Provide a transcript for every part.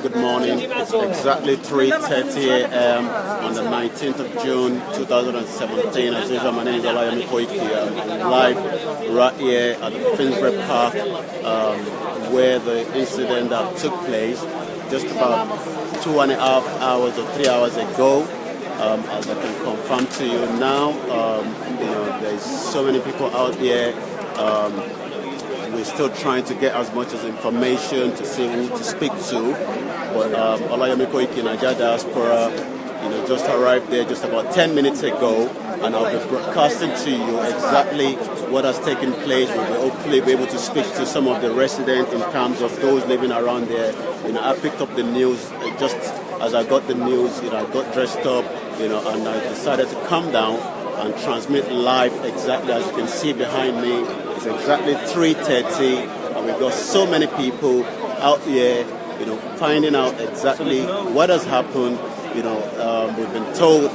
Good morning. It's exactly 3:30 a.m. on the 19th of June 2017. As usual, my name is Olayemi Koiki. I'm live right here at the Finsbury Park where the incident that took place just about 2.5 hours or 3 hours ago. As I can confirm to you now, there's so many people out here. We're still trying to get as much as information to see who to speak to. But Olayemi Koiki, Nigeria Diaspora, just arrived there just about 10 minutes ago, and I'll be broadcasting to you exactly what has taken place. We'll hopefully be able to speak to some of the residents in terms of those living around there. I picked up the news just as I got the news. I got dressed up, and I decided to come down and transmit live exactly as you can see behind me. It's exactly 3:30, and we've got so many people out here, finding out exactly what has happened. We've been told,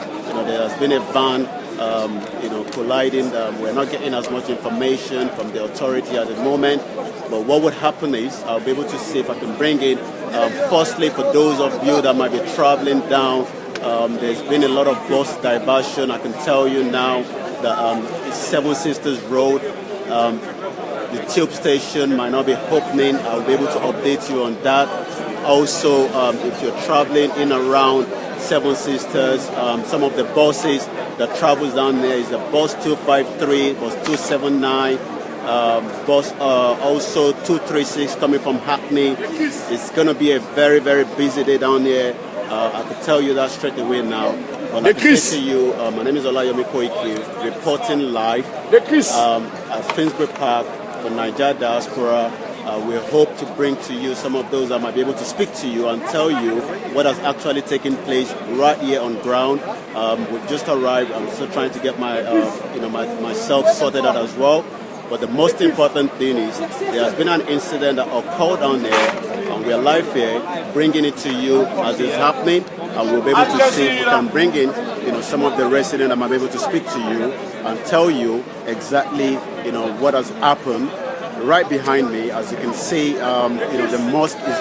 there has been a van, colliding. We're not getting as much information from the authority at the moment. But what would happen is I'll be able to see if I can bring in, firstly, for those of you that might be traveling down, there's been a lot of bus diversion. I can tell you now that it's Seven Sisters Road. The tube station might not be opening. I'll be able to update you on that. Also, if you're traveling in around Seven Sisters, some of the buses that travels down there is the bus 253, bus 279, bus also 236 coming from Hackney. It's going to be a very, very busy day down here. I can tell you that straight away now. But like I said to you, my name is Olayemi Koiki, reporting live at Finsbury Park for Nigeria Diaspora. We hope to bring to you some of those that might be able to speak to you and tell you what has actually taken place right here on ground. We've just arrived. I'm still trying to get myself sorted out as well. But the most important thing is there has been an incident that occurred down there, and we are live here, bringing it to you as it's happening, and we'll be able to see if we can bring in, some of the residents that might be able to speak to you and tell you exactly, what has happened. Right behind me, as you can see, the mosque is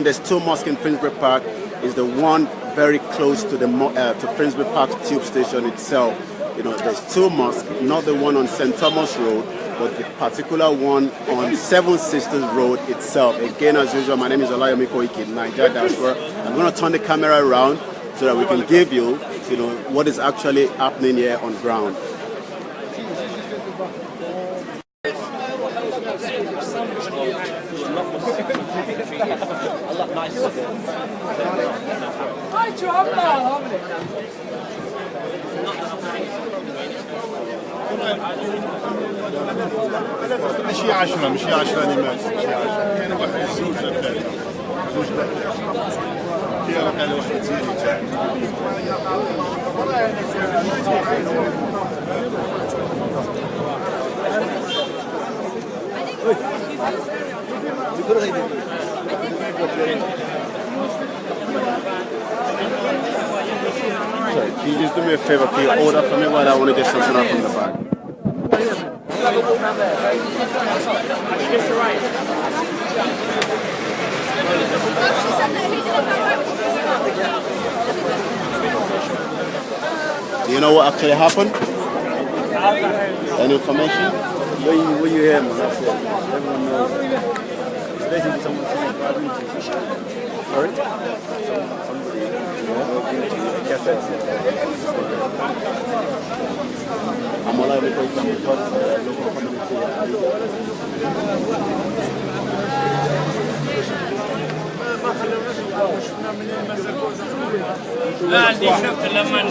there's two mosques in Finsbury Park. Is the one very close to to Finsbury Park tube station itself. There's two mosques, not the one on St. Thomas Road, but the particular one on Seven Sisters Road itself. Again, as usual, my name is Olayemi Koiki, Nigeria Diaspora. I'm going to turn the camera around so that we can give you, what is actually happening here on ground. ماشي 10 ماشي 10 اللي مات ماشي 10 كاين واحد زوج فيها قال واحد زيري تاع Sorry, can you just do me a favor? Can you order for me while I want to get something out from the bag? Do you know what actually happened? Any information? What you hear, man, that's it. Everyone knows. It's basically someone saying sorry? Somebody I'm all over لا اللي شفت لما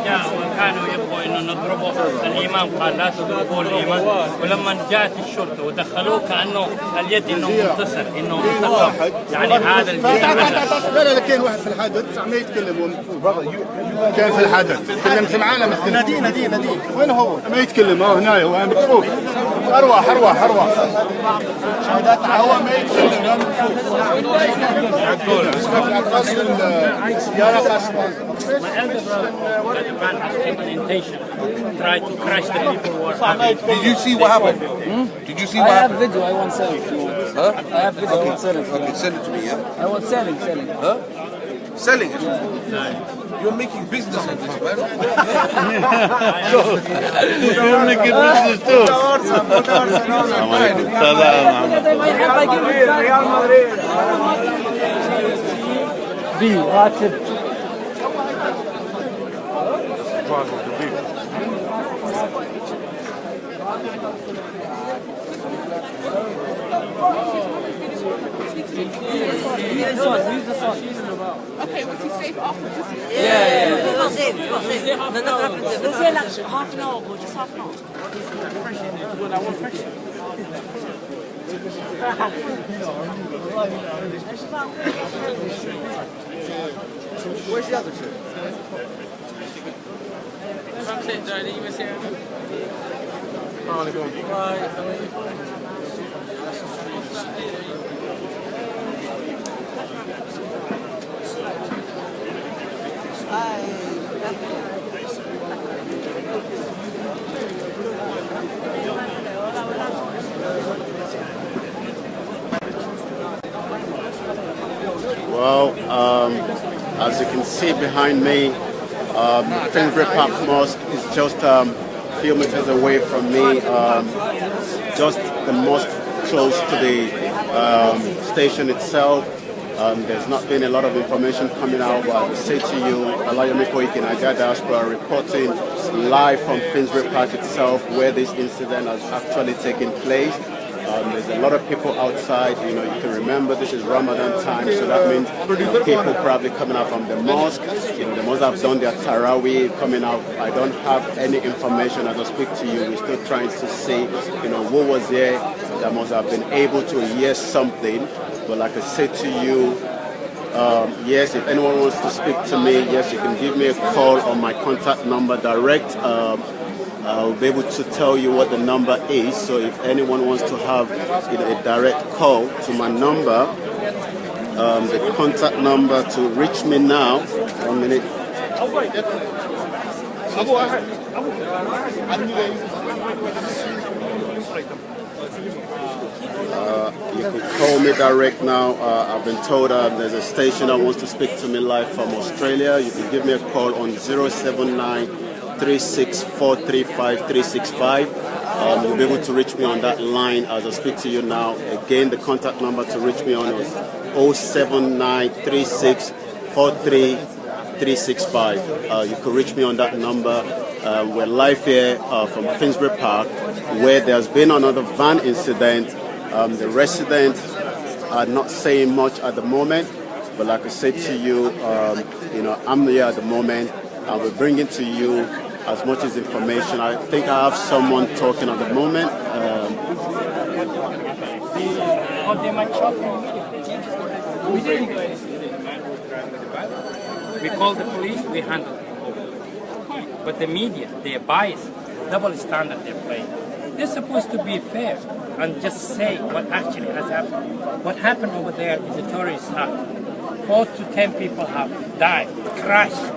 جاء وكانوا يبغوا انه نضربه الامام قال لا تضربوا الامام ولما جاءت الشرطه ودخلوه كانه اليد انه منتصر انه انتصر يعني هذا الجزء لا كاين واحد في الحدث ما يتكلم كان في الحدث تكلمت معنا مثلا نادي وين هو ما يتكلم هنايا هو مكفوف حروة شهادات هو ما يتكلم My elder brother had a van has implementation, tried to crash the people who were having. Did you see what happened? Did you see what happened? I have video, I won't sell it if you want. Huh? I have video, I won't sell it. Okay, send it to me, yeah? I won't sell it. Huh? Selling it? You're making business of this, man. You're making business too. Okay, was he safe afterwards? Yeah. It was it. Was it like half an hour or just half an hour? Where's the other two? Well, as you can see behind me, Finsbury Park Mosque is just a few meters away from me, just the mosque close to the station itself. There's not been a lot of information coming out, but I say to you, Alayomi Koiki Nigeria Diaspora reporting live from Finsbury Park itself, where this incident has actually taken place. There's a lot of people outside. You can remember this is Ramadan time, so that means people probably coming out from the mosque. The mosque have done their Taraweeh coming out. I don't have any information as I speak to you. We're still trying to see, who was there that must have been able to hear something. But like I said to you, yes, if anyone wants to speak to me, yes, you can give me a call on my contact number direct. I'll be able to tell you what the number is. So if anyone wants to have a direct call to my number, the contact number to reach me now, 1 minute. You can call me direct now. I've been told there's a station that wants to speak to me live from Australia. You can give me a call on 079-36435-365. You'll be able to reach me on that line as I speak to you now. Again, the contact number to reach me on is 079-3643365. You can reach me on that number. We're live here from Finsbury Park, where there's been another van incident. The residents are not saying much at the moment, but like I said to you, I'm here at the moment, and we're bringing to you as much as information. I think I have someone talking at the moment. We call the police, we handle it. But the media, they are biased, double standard they're playing. They're supposed to be fair and just say what actually has happened. What happened over there is a terrorist attack. 4 to 10 people have died, crashed.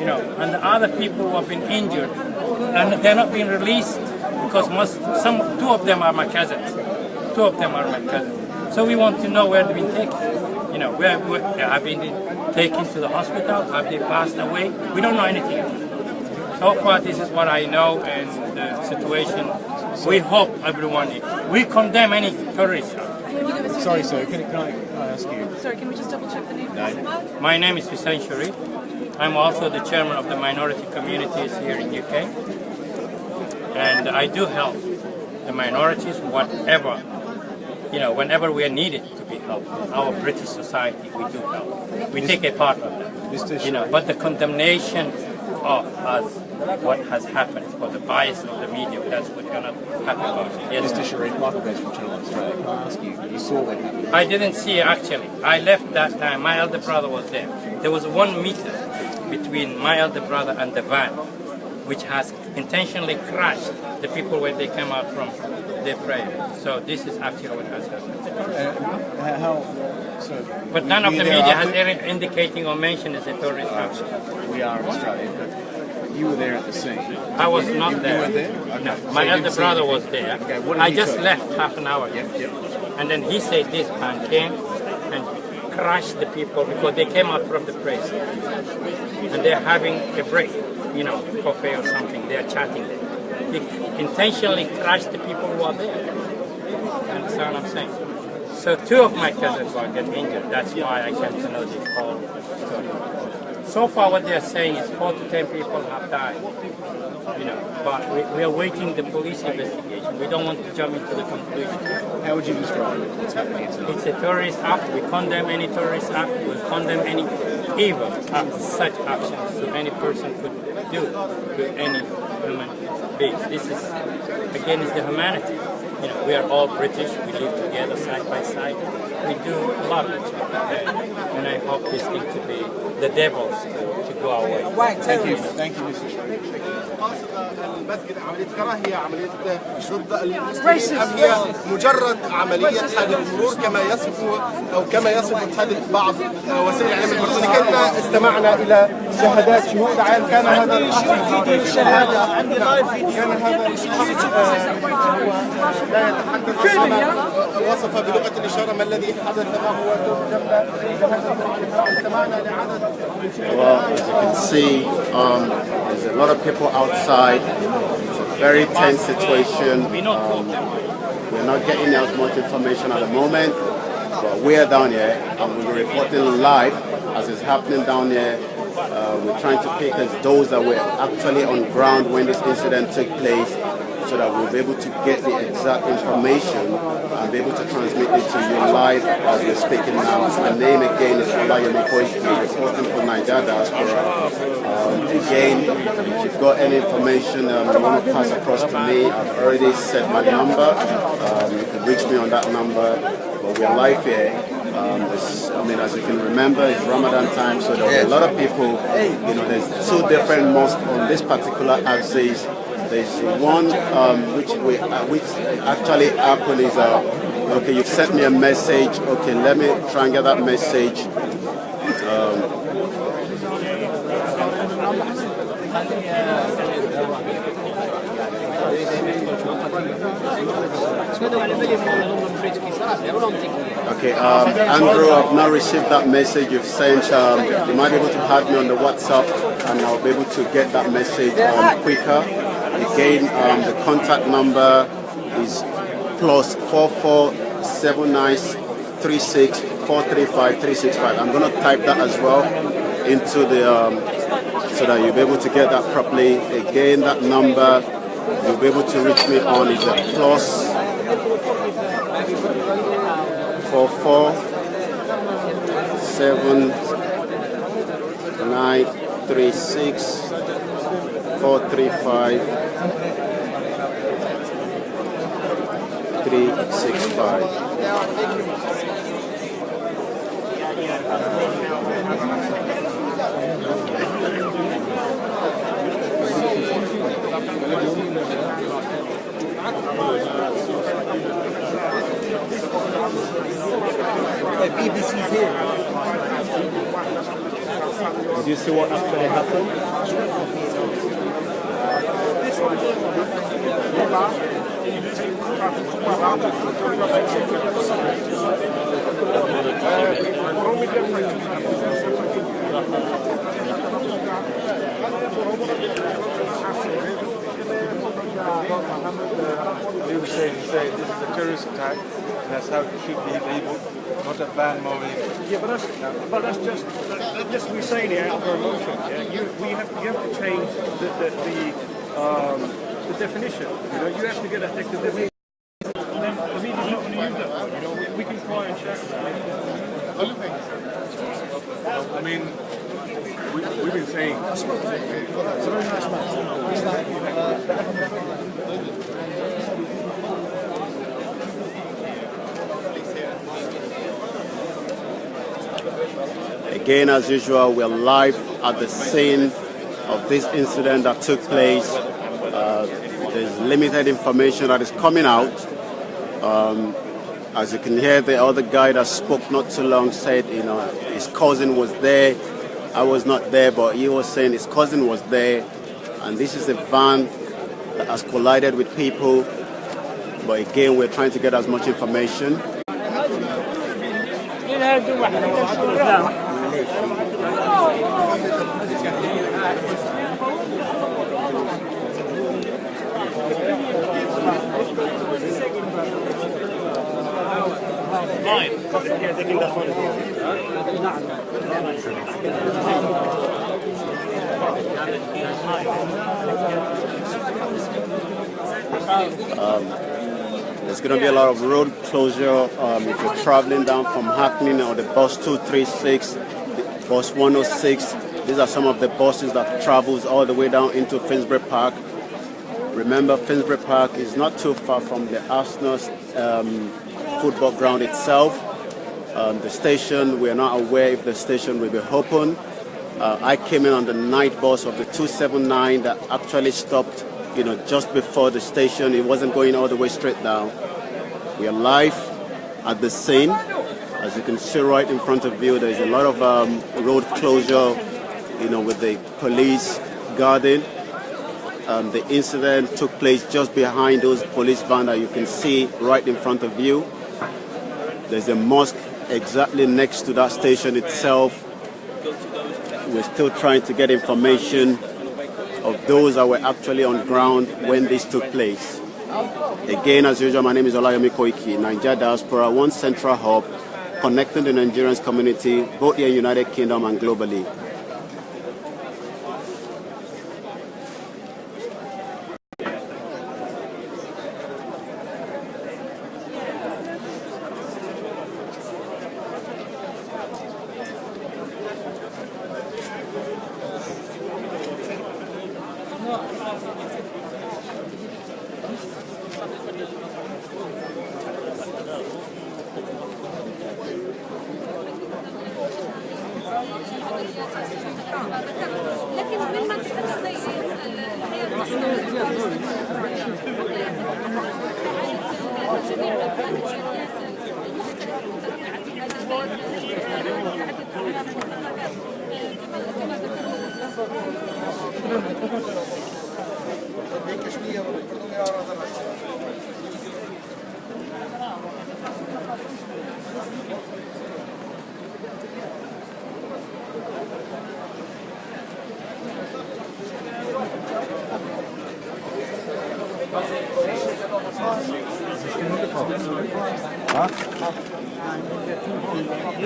And the other people who have been injured, and they're not being released because two of them are my cousins. So we want to know where they've been taken. Where have been taken to the hospital? Have they passed away? We don't know anything. So far, this is what I know, and the situation. We hope everyone. We condemn any terrorist. Sorry, sir. Can I ask you? Sorry, can we just double check the name? My name is finsbury. I'm also the chairman of the minority communities here in UK, and I do help the minorities whatever, whenever we are needed to be helped. In our British society, we do help. We take a part of that. But the condemnation of us, what has happened, for the bias of the media, that's what you're not happy about. Yes. Mr. Sharif, Michael Bates from Channel Australia. Can I ask you saw what happened? I didn't see it actually. I left that time. My elder brother was there. There was 1 meter between my elder brother and the van. which has intentionally crushed the people when they came out from their prayer. So this is actually what has happened. But none of the media has ever indicating or mentioned as a terrorist action. We are Australian, but you were there at the scene. I was not there. You were there? Okay. No, So my you elder didn't see brother it? was there. Okay, what did I he just say? left half an hour ago. And then he said this man came and crushed the people because they came out from the press. And they're having a break, you know, coffee or something. They're chatting there. He intentionally crushed the people who are there. You understand what I'm saying? So 2 of my cousins were getting injured. That's why I came to know this whole story. So far what they're saying is 4 to 10 people have died. You know, but we are waiting the police investigation. We don't want to jump into the conclusion. How would you describe it? What's happening? It's a terrorist act. We condemn any terrorist act. We condemn any evil act, such actions that any person could do to any human being. This is, again, is the humanity. You know, we are all British. We live together side by side. We do love each other. And I hope this thing to be the devil's to go away. Thank you. Thank you, Mr. المسجد عملية كراهية عملية ضد المسلمين أم هي مجرد عملية حادث مرور كما يصف أو كما يصف الحادث بعض وسائل الإعلام البريطانية. كنا استمعنا إلى شهادات شهود عام. كان هذا الشهادة عندي لايف فيديو. كان هذا لا يتحدث وصف بلغة الإشارة ما الذي حدث معه استمعنا لعدد. Well, as you can see, there's a lot of people outside. It's a very tense situation. We're not getting as much information at the moment, but we're down here and we're reporting live as it's happening down here. We're trying to pick as those that were actually on ground when this incident took place, so that we'll be able to get the exact information and be able to transmit it to you live as we're speaking now. My name again is Olayemi Koiki, reporting for Nigeria Diaspora. Again, if you've got any information you want to pass across to me, I've already set my number. You can reach me on that number. But we are live here. As you can remember, it's Ramadan time, so there are a lot of people. You know, there's 2 different mosques on this particular axis. There's one which actually happened is okay, you've sent me a message. Okay, let me try and get that message. Okay, Andrew, I've not received that message you've sent. You might be able to add me on the WhatsApp and I'll be able to get that message quicker. Again, the contact number is +447936435365. I'm going to type that as well into the so that you'll be able to get that properly. Again, that number you'll be able to reach me on is a +447936435 BBC's here. Did you see what actually happened? He was saying, this is a terrorist attack. That's how it should be labeled, not a ban mowing. Yeah, but that's just we're saying it out of emotion. Yeah, you have to change the definition. You know, you have to get a definition. The media's not going to use that. You know, we can cry and shout. I mean, we've been saying. Again, as usual, we're live at the scene of this incident that took place. There's limited information that is coming out. As you can hear, the other guy that spoke not too long said, his cousin was there. I was not there, but he was saying his cousin was there. And this is a van that has collided with people. But again, we're trying to get as much information. There's going to be a lot of road closure if you're traveling down from Hackney or the bus 236, bus 106. These are some of the buses that travels all the way down into Finsbury Park. Remember, Finsbury Park is not too far from the Arsenal football ground itself. The station, we are not aware if the station will be open. I came in on the night bus of the 279 that actually stopped, just before the station. It wasn't going all the way straight down. We are live at the scene. As you can see right in front of you, there's a lot of road closure, with the police guarding. The incident took place just behind those police vans that you can see right in front of you. There's a mosque exactly next to that station itself. We're still trying to get information of those that were actually on ground when this took place. Again, as usual, my name is Olayomi Koiki, Nigeria Diaspora, one central hub connecting the Nigerian community, both here in the United Kingdom and globally.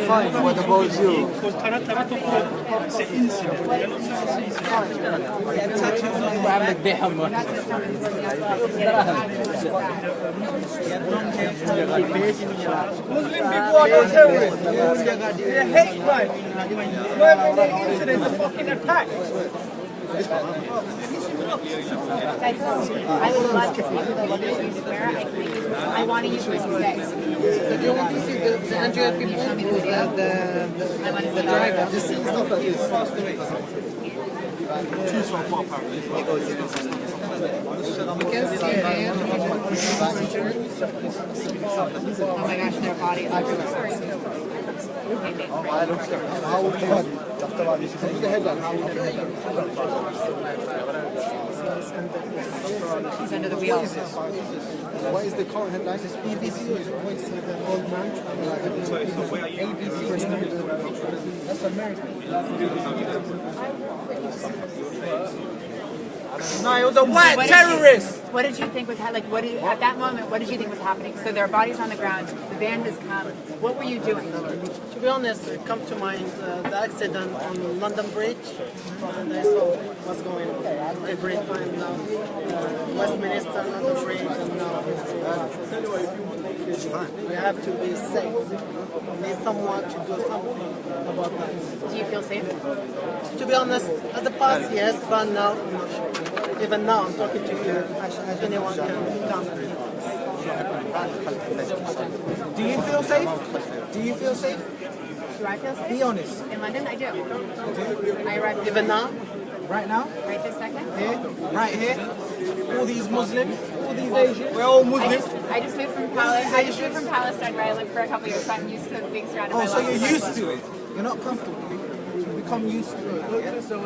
Fine, what about you? Muslim people are not terrorists. They're hate crime. Whenever they incidents are fucking attack. I would love to see the where I want to use this today. Do you want to see the Nigerian people? The driver. Just see stuff like this. Choose from far apparently. You can see here. Oh my gosh, their bodies are He's under the wheel. What is the current headline? It's BBC. What's the old man? That's American. No, it was a white terrorist. What did you think was at that moment? What did you think was happening? So there are bodies on the ground. The van has come. What were you doing? To be honest, it comes to mind the accident on London Bridge, and I saw what's going on every time now. Westminster, London Bridge, and now we have to be safe. We need someone to do something about that. Do you feel safe? To be honest, at the past, yes, but now, I'm not sure. Even now, I'm talking to you. Anyone can come. Do you feel safe? Do you feel safe? Do I feel safe? Be honest. In London, I do. I arrived Even now? Right now? Right this second? Here? Right here? All these Muslims? All these Asians? We're all Muslims. I just moved from Palestine. I just moved from Palestine, where I lived for a couple of years, so I'm used to being surrounded by. Oh, so you're used to it? You're not comfortable? You become used to it? So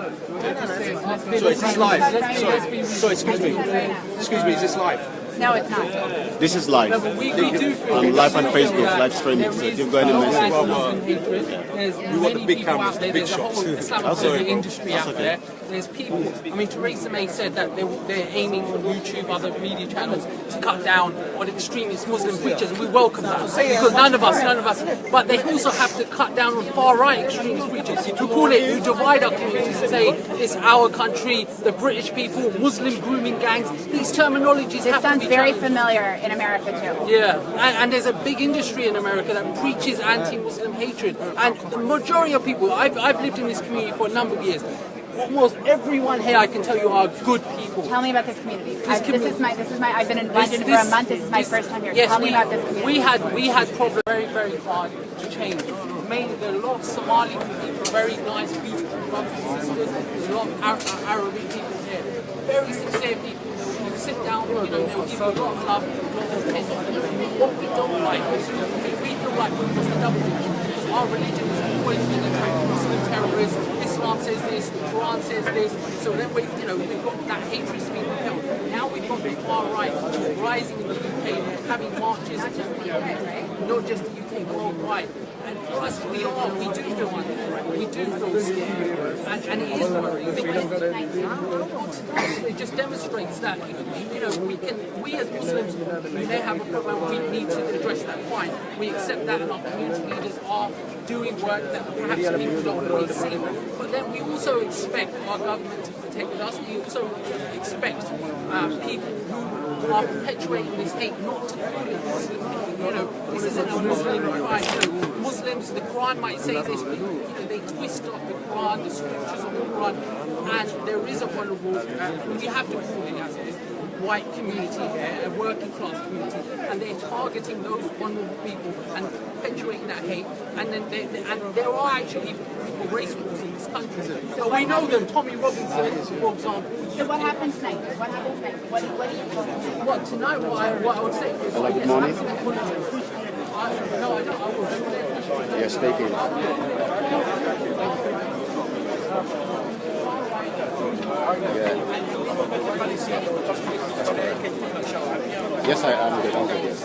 is this live? So excuse me, is this live? No, it's not. This is live. I'm live on Facebook, live streaming. So if you've got any message, we want the big cameras, the big shots. Islamophobia industry out there. There's people. I mean, Theresa May said that they're aiming on YouTube, other media channels, to cut down on extremist Muslim preachers, and we welcome that because none of us. But they also have to cut down on far-right extremist preachers who call it, who divide our communities and say it's our country, the British people, Muslim grooming gangs. These terminologies have to be very familiar in America too. Yeah, and there's a big industry in America that preaches anti-Muslim hatred, and the majority of people, I've lived in this community for a number of years. Almost everyone here, I can tell you, are good people. Tell me about this community. This is my. I've been in London for a month. This is my first time here. Yes, tell me about this community. We had problems very, very hard to change. Mainly, there are a lot of Somali people, very nice, beautiful brothers and sisters. There's a lot of Arabic people here, very sincere people. You sit down, they'll give you a lot of love, a lot of attention. What we don't like is we feel like we're just a double agent because our religion has always been attacking Muslim terrorists. Islam says this, the Quran says this. So then we've got that hatred being repelled. Now we've got the far right rising in the UK, having marches, not just the UK, worldwide. And for us, we do feel unthreat. We do feel scared, and it is worrying because it just demonstrates that we as Muslims, we may have a problem. We need to address that. Fine, we accept that, and our community leaders are doing work that perhaps people don't always see. But then we also expect our government to protect us. We also expect people who are perpetuating this hate not to call it Muslim. This isn't a Muslim crime. Muslims, the Quran might say this, but they twist up the Quran, the scriptures of the Quran, and there is a vulnerable. We have to call it as this white community here, a working class community, and they're targeting those vulnerable people and perpetuating that hate. And then there are actually people race wars in this country. So we know them. Tommy Robinson, for example. So what happened tonight? What happened tonight? What are you talking about? Tonight, what I would say is, good morning. No, I don't. I will. You're speaking. Yeah. Yes, I am good. I'm good, yes.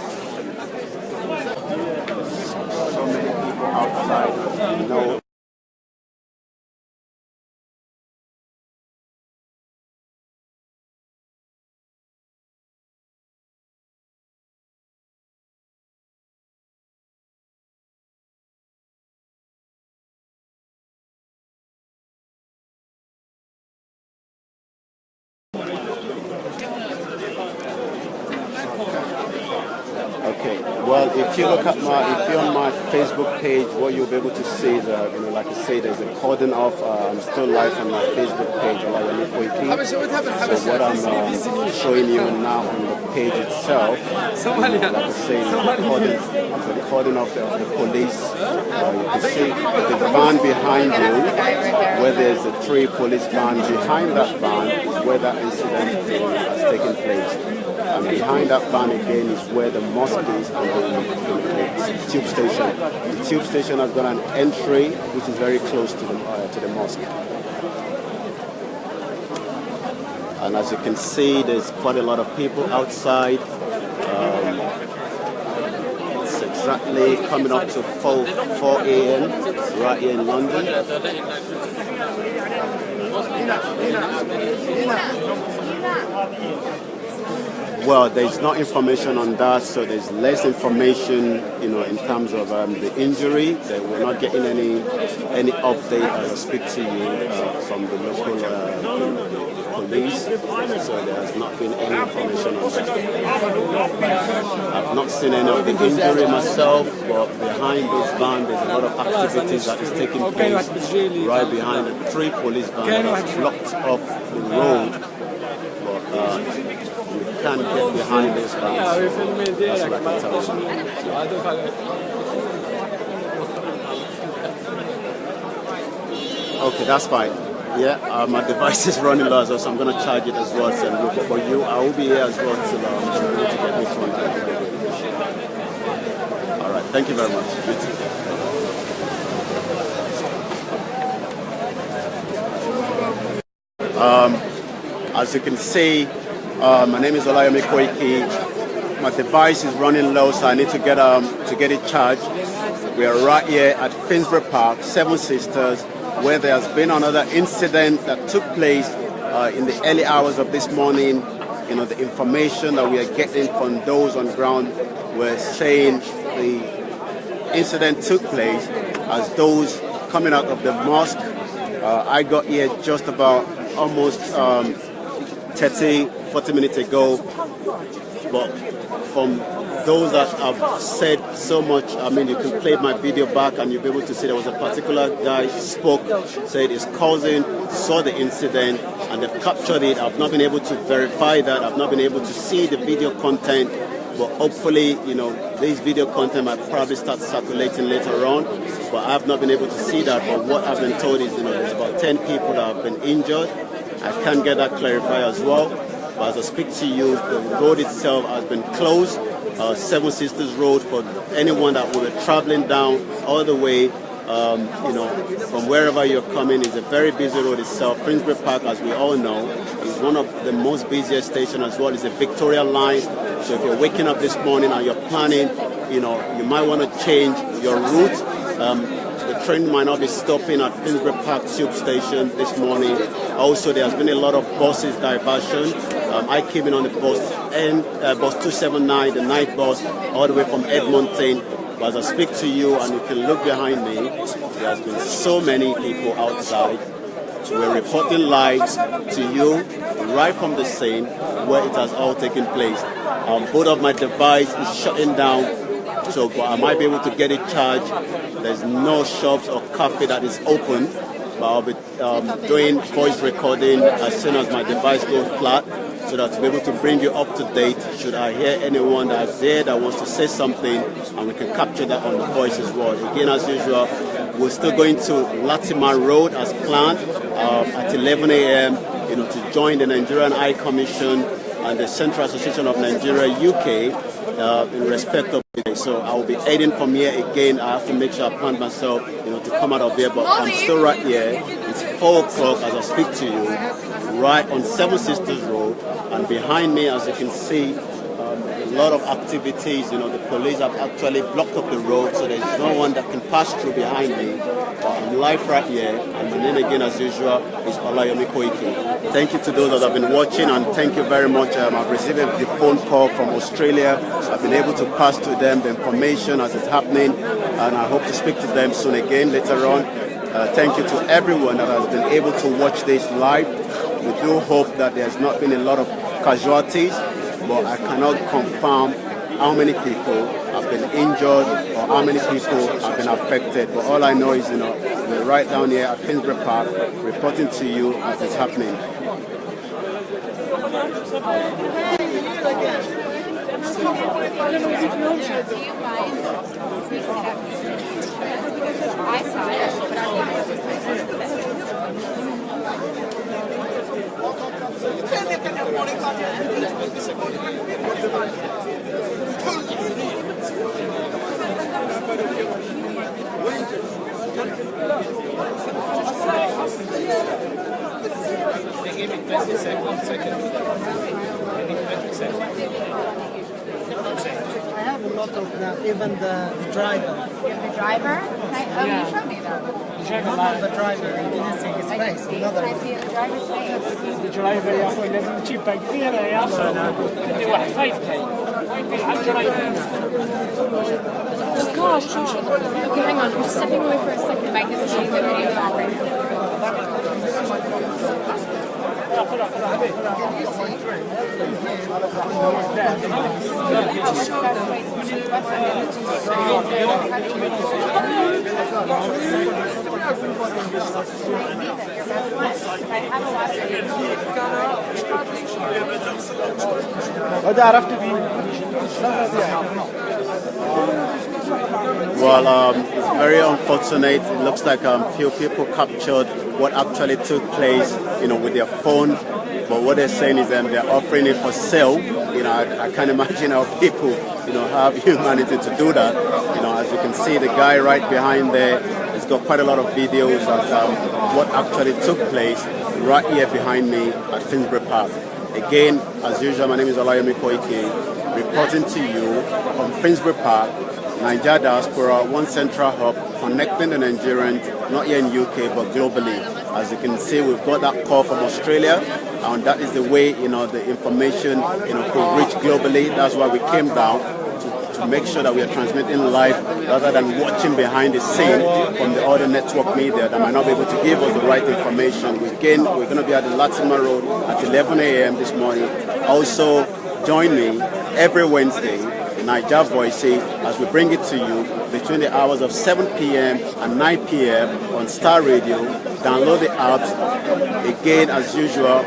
So many people outside, Okay. Well, if you're on my Facebook page, what you'll be able to see is, like I say, there's a cordon off. I'm still live on my Facebook page, So what I'm showing you now on the page itself, like I say, there's a cordon off of the police. You can see the van behind you, where there's a 3 police van. Behind that van, where that incident has taken place. And behind that van again is where the mosque is and the tube station. The tube station has got an entry which is very close to the mosque. And as you can see, there's quite a lot of people outside. It's exactly coming up to 4 a.m. right here in London. Well, there's no information on that, so there's less information, in terms of the injury. That we're not getting any update as I speak to you from the local police. So there has not been any information on that. I've not seen any of the injury myself, but behind this van, there's a lot of activities that is taking place right behind the 3 police vans that have blocked off the road. But we can't get behind this van. So that's what I can tell you. Okay, that's fine. My device is running low as well, so I'm going to charge it as well. So, but I will be here as well to get this one. All right, thank you very much. As you can see, my name is Olayomi Koiki. My device is running low, so I need to get it charged. We are right here at Finsbury Park, Seven Sisters, where there has been another incident that took place in the early hours of this morning. You know, the information that we are getting from those on ground were saying the incident took place as those coming out of the mosque. I got here just about almost 30-40 minutes ago, but from those that have said so much, I mean, you can play my video back and you'll be able to see there was a particular guy spoke, said his cousin saw the incident and they've captured it. I've not been able to verify that. I've not been able to see the video content, but hopefully, you know, this video content might probably start circulating later on, but I have not been able to see that. But what I've been told is, you know, there's about 10 people that have been injured. I can get that clarified as well. But as I speak to you, the road itself has been closed. Seven Sisters Road for anyone that will be traveling down all the way, you know, from wherever you're coming. Is a very busy road itself. Finsbury Park, as we all know, is one of the most busiest stations as well. It's a Victoria line. So if you're waking up this morning and you're planning, you know, you might want to change your route. The train might not be stopping at Finsbury Park Tube Station this morning. Also, there has been a lot of buses diversion. I came in on the bus 279, the night bus, all the way from Edmonton. But as I speak to you, and you can look behind me, there has been so many people outside. We're reporting live to you right from the scene where it has all taken place. Both of my device is shutting down, so but I might be able to get it charged. There's no shops or cafe that is open, but I'll be doing voice recording as soon as my device goes flat, so that to be able to bring you up to date should I hear anyone that's there that wants to say something, and we can capture that on the voice as well. Again, as usual, we're still going to Latimer Road as planned at 11 a.m. You know, to join the Nigerian High Commission and the Central Association of Nigeria UK in respect of it. So I will be heading from here again. I have to make sure I plan myself, you know, to come out of here, but I'm still right here. It's 4 o'clock as I speak to you, right on Seven Sisters Road, and behind me, as you can see, a lot of activities. You know, the police have actually blocked up the road, so there's no one that can pass through behind me. But I'm live right here, and my name again, as usual, is Olayomi Koiki. Thank you to those that have been watching, and thank you very much. I've received the phone call from Australia. I've been able to pass to them the information as it's happening, and I hope to speak to them soon again later on. Thank you to everyone that has been able to watch this live. We do hope that there's not been a lot of casualties, but I cannot confirm how many people have been injured or how many people have been affected. But all I know is, you know, we're right down here at Finsbury Park, reporting to you as it's happening. I saw it, but They gave me 20 seconds. I need 20 seconds. I have a lot of that, even the driver. you have the driver? You showed me that. Not the driver, you didn't see his face. Another I see the driver's face. الدرايفر يا اخوي لازم تشيبها كبيره يا اخوي بدي واحد 5K وين على الدرايفر Oh gosh. Okay, hang on. I'm just stepping away for a second. Mike is shooting the video right now. هذا عرفت بيه Well, it's very unfortunate. It looks like few people captured what actually took place, with their phone. But what they're saying is they're offering it for sale. I can't imagine how people, have humanity to do that. As you can see, the guy right behind there, he's got quite a lot of videos of what actually took place right here behind me at Finsbury Park. Again, as usual, my name is Olayomi Koike, reporting to you from Finsbury Park, Niger Diaspora, one central hub connecting the Nigerians, not here in UK, but globally. As you can see, we've got that call from Australia, and that is the way, the information, could reach globally. That's why we came down to make sure that we are transmitting live rather than watching behind the scene from the other network media that might not be able to give us the right information. We're going to be at the Latimer Road at 11 a.m. this morning. Also, join me every Wednesday, Niger Voices, as we bring it to you between the hours of 7 p.m. and 9 p.m. on Star Radio. Download the apps. Again, as usual,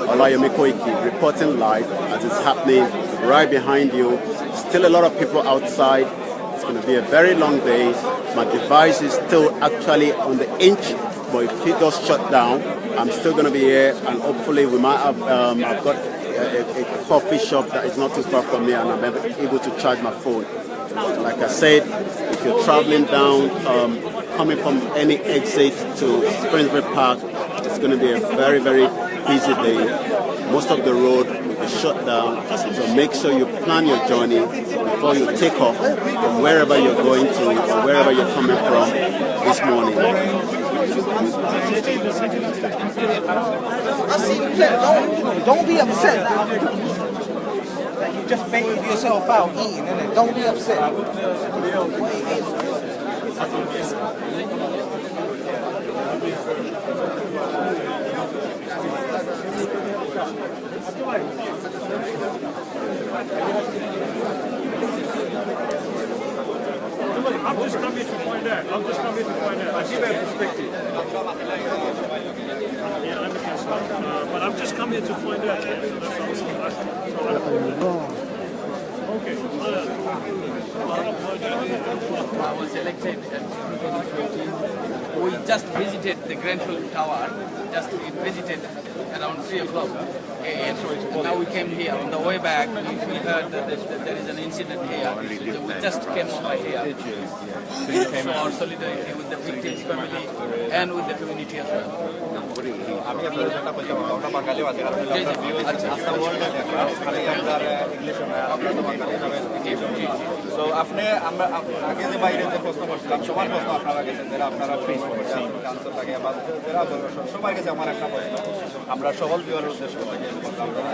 Olayomi Koike reporting live as it's happening right behind you. Still a lot of people outside. It's going to be a very long day. My device is still actually on the inch, but if it does shut down, I'm still going to be here, and hopefully we might have, I've got a coffee shop that is not too far from me, and I'm able to charge my phone. Like I said, if you're traveling down, coming from any exit to Finsbury Park, it's going to be a very, very busy day. Most of the road will be shut down, so make sure you plan your journey before you take off from wherever you're going to or wherever you're coming from this morning. Don't be upset that you just bailed yourself out eating, innit? Don't be upset. I've just come here to find out. I see their perspective. Yeah, I'm against that. But I've just come here to find out. Okay. I was elected in 2014. We just visited the Grenfell Tower. We visited around 3 o'clock a.m. Now we came here. On the way back, we heard that there is an incident here. So we just came over here. So our solidarity with the victims' family and with the community as well. So আপনি আমরা আগে যে বাইরে যে প্রশ্ন করছিলাম সবার প্রশ্ন আপনারা গেছেন যারা আপনারা ফেস করছেন ক্যান্সার থাকে বা যারা সবার কাছে আমার একটা প্রশ্ন আমরা সকল বিয়ের উদ্দেশ্য থেকে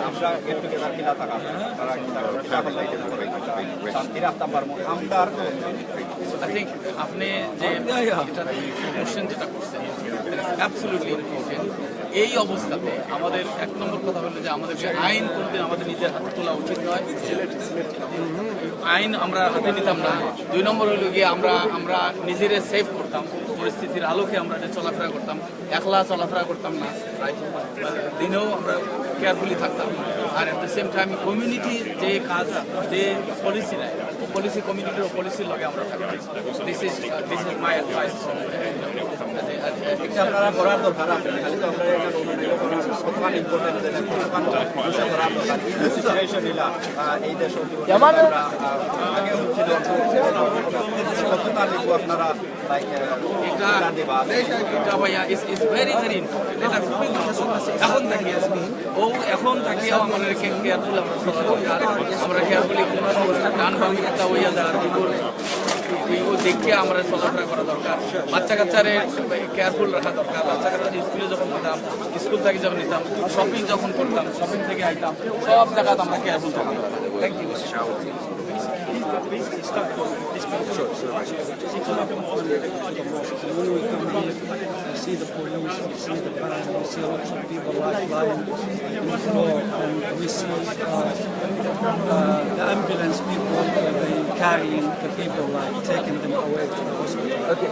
আমরা গেট টুগেদার কিনা থাকা তারা সকল লাইটে শান্তি রাখতাম পারবো আমরা I think আপনি যে কোশ্চেন যেটা করছেন অ্যাবসলিউটলি ইম্পর্টেন্ট। এই অবস্থাতে আমাদের এক নম্বর কথা হলো যে আমাদেরকে আইন কোনোদিন আমাদের নিজের হাতে তোলা উচিত নয়। আইন আমরা হাতে নিতাম না। 2 নম্বর হলো গিয়ে আমরা নিজেরা সেভ করতাম, পরিস্থিতির আলোকে আমরা যে চলাফেরা করতাম, একলা চলাফেরা করতাম না, দিনেও আমরা কেয়ারফুলি থাকতাম। আর at the same time community যে কাজ যে পলিসি নেয় পলিসি কমিউনিটির ও পলিসির লগে আমরা থাকতাম। This is my advice. এটা আপনারা করার দরকার আছে খালি তো আমরা এটা কতখানি ইম্পর্টেন্ট দেন করার দরকার সিচুয়েশন ইলা এই দেশ আমরা আগে হচ্ছিল কতটা লিখব আপনারা লাইক এটা ভাইয়া ইজ ভেরি ভেরি ইম্পর্টেন্ট। এটা খুবই এখন থাকিও আমাদের কেয়ারফুল আমরা কেয়ারফুলি ডান বামে একটা হইয়া যাওয়ার এইগুলো দেখে আমরা চলাফেরা করা দরকার। বাচ্চা কাচ্চারে কেয়ারফুল রাখা দরকার। বাচ্চা কাচ্চা স্কুলে যখন যেতাম, স্কুল থেকে যখন নিতাম, শপিং যখন করতাম, শপিং থেকে আইতাম, সব জায়গাতে আমরা কেয়ারফুল থাকতাম। Thank you. See the police, we see the van, we see lots of people lying on the floor, and we see the ambulance people carrying the people, like taking them away to the hospital. Okay,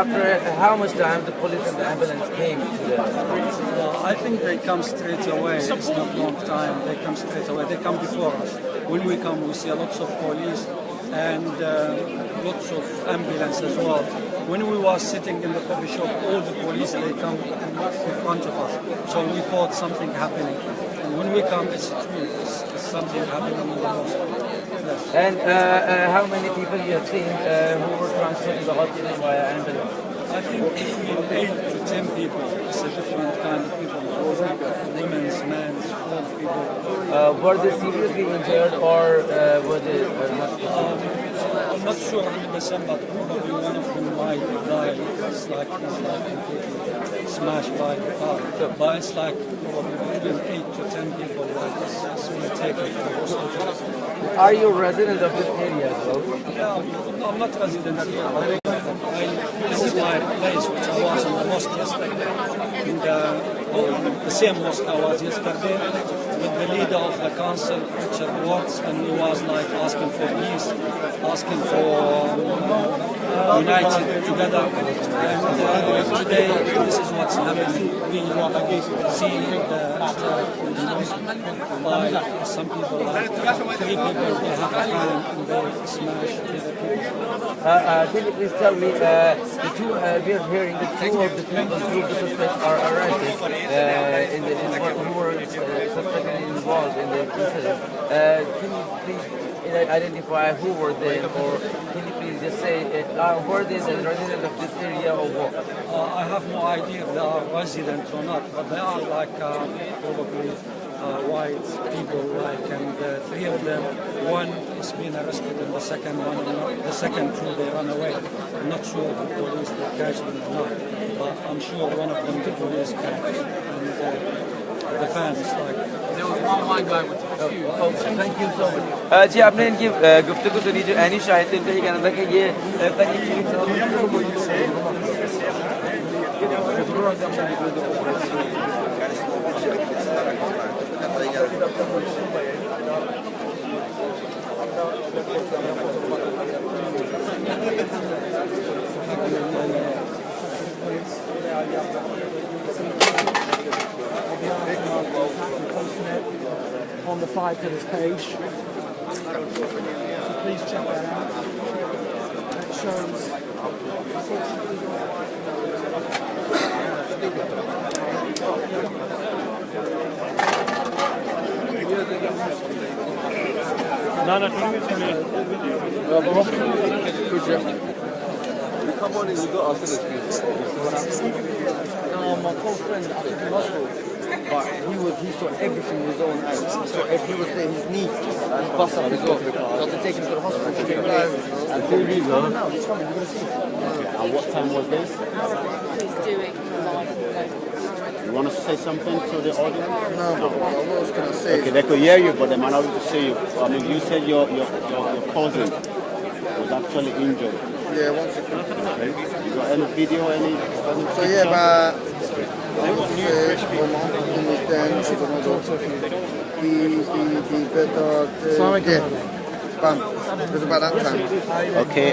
after how much time the police and the ambulance came to the I think they come straight away. It's not long time. They come straight away. They come before us. When we come, we see lots of police and lots of ambulance as well. When we were sitting in the coffee shop, all the police, they come in front of us. So we thought something happening. And when we come, it's true, it's something happening in the mosque. Yes. And how many people you have seen who were transferred to the hospital via ambulance? I think between 8 to 10 people. It's a different kind of people. Women's, men's, old people. Were they seriously injured or were they not? I'm not sure 100%, but probably one of them might die. It's like completely smashed by the car. But it's like probably between 8 to 10 people. It's really taken to the hospital. Are you a resident of this area as well? Yeah, I'm not resident here. This is my place which I was in the mosque yesterday. And the same mosque I was yesterday with the leader of the council, Richard Watts, and he was like asking for peace, asking for united together. And today this is what's happening. We see by some people, like 3 people, they have a hand and they smash the people. Can you please tell me, we are hearing that 2 of the people, 2 of the suspects are arrested who were suspected involved in the incident. Can you please identify who were they, or can you please just say, were they the residents of this area or what? I have no idea if they are residents or not, but they are like probably white people, and 3 of them, one is being arrested and the second one, the second 2, they run away. I'm not sure if the police will catch them or not, but I'm sure one of them the police catch. And the fans like... There was one white guy with the Thank you so much. जी आपने इनकी गुफ्तगू सुनी जो Anne शायद थे, इनका ये कहना था कि ये on the 5 Pillars page. So please check that out. It shows. Come on in, you got us in this. No, my close friend, I took him to hospital. But he saw everything with his own eyes. So if he was there, his knee bust up as well. So I had to take him to the hospital. And 2 weeks now. No, he's coming, you're going to see. Okay. And what time was this? He's doing live. You want to say something to the audience? No, but what was going to say? Okay, they could hear you, but they might not be able to see you. I mean, you said your cousin was actually injured. Yeah, 1 second. Okay. You got any video, any So yeah, but I would say it was about that time. Okay,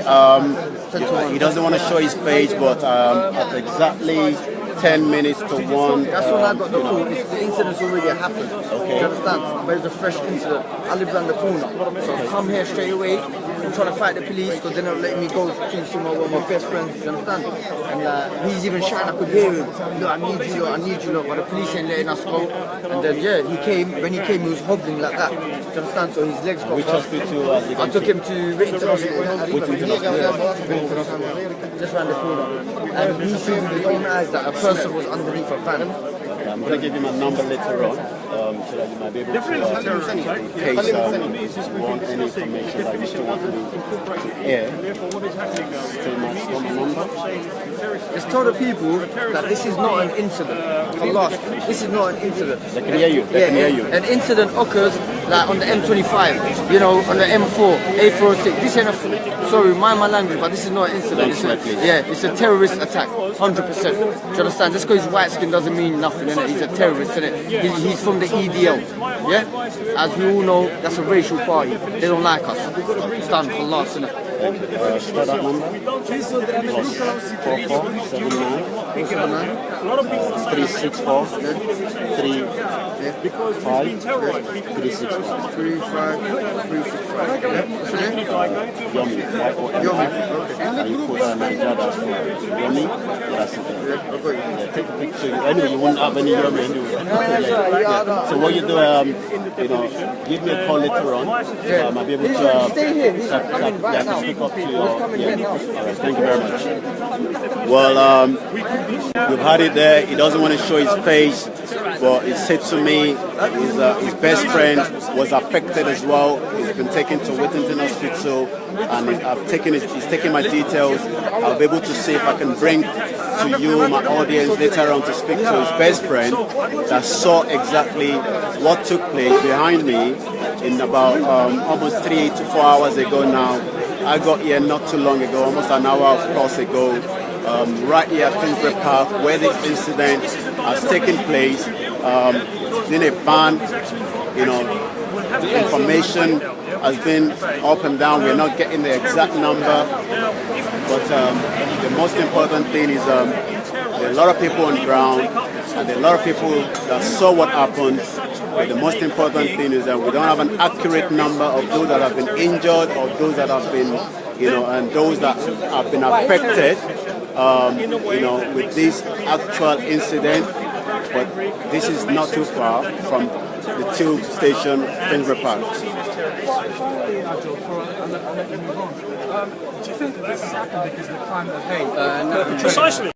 he doesn't want to show his face, but at exactly 10 minutes to 1. That's when I got the call. The incident's already happened. Okay. Do you understand? But it's a fresh incident. I live around the corner. So I've come here straight away. I'm trying to fight the police because they're not letting me go to see one of my best friends. Do you understand? And he's even shouting, I could hear him. Look, I need you, look. But the police ain't letting us go. And then, yeah, he came. When he came, he was hobbling like that. Do you understand? So his legs got Which hospital? I took him to Whittington Hospital. Just around the corner. And he seen with his own eyes that a person was underneath a van. I'm going to give him a number later on, so that you might be able to, in case you want any information that you still want to air. Still my number. Just tell the people that this is not an incident. Allah, this is not an incident. They can hear you. They can hear you. An incident occurs like on the M25, you know, on the M4, A406. This ain't a, sorry, mind my language, but this is not an incident. It's a terrorist attack, 100%. Do you understand? Just because he's white skin doesn't mean nothing, innit? He's a terrorist, innit? He's from the EDL, yeah? As we all know, that's a racial party. They don't like us. It's done for loss, innit? Start that number. Plus 4479 364 Yomi. And you put Nigeria dash for Yomi. That's it. Take a picture. Anyway, you won't have any Yomi anyway. So what you do, give me a call later on. I'll be able to stay here. He's coming right now. Speak up to you. He's coming here now. All right, thank you very much. Well, we've had it there. He doesn't want to show his face, but he said to me his best friend was affected as well. He's been taken to Whittington Hospital, and he's taken my details. I'll be able to see if I can bring to you, my audience, later on to speak to his best friend that saw exactly what took place behind me in about almost 3 to 4 hours ago now. I got here not too long ago, almost an hour plus ago, right here at Finsbury Park, where the incident has taken place. In a van, the information has been up and down. We're not getting the exact number, but the most important thing is there are a lot of people on the ground, and there are a lot of people that saw what happened. But the most important thing is that we don't have an accurate number of those that have been injured or those that have been, and those that have been affected, with this actual incident. But this is not too far from the tube station, Finsbury Park. Do you think that this has happened because of the climate of hate? No. Precisely.